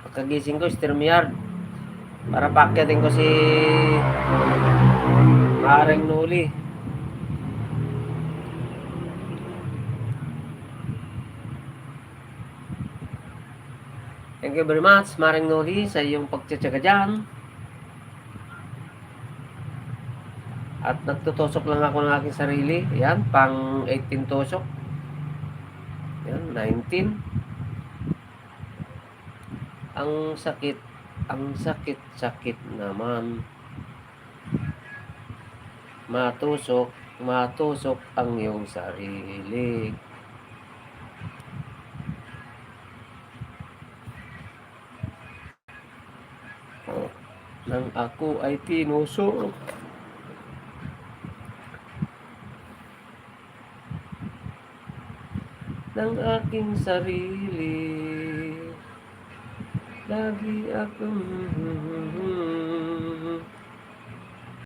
Pagkagising ko, StreamYard. Para paakyatin ko si Maring Nuli. Thank you very much, Maring Nuli, sa iyong pagtsatsaga dyan. At nagtutusok lang ako ng aking sarili. Yan, pang 18 tusok. Yan, 19. Ang sakit naman. Matusok ang iyong sarili. Nang ako ay tinusok. Ng aking sarili. Lagi akong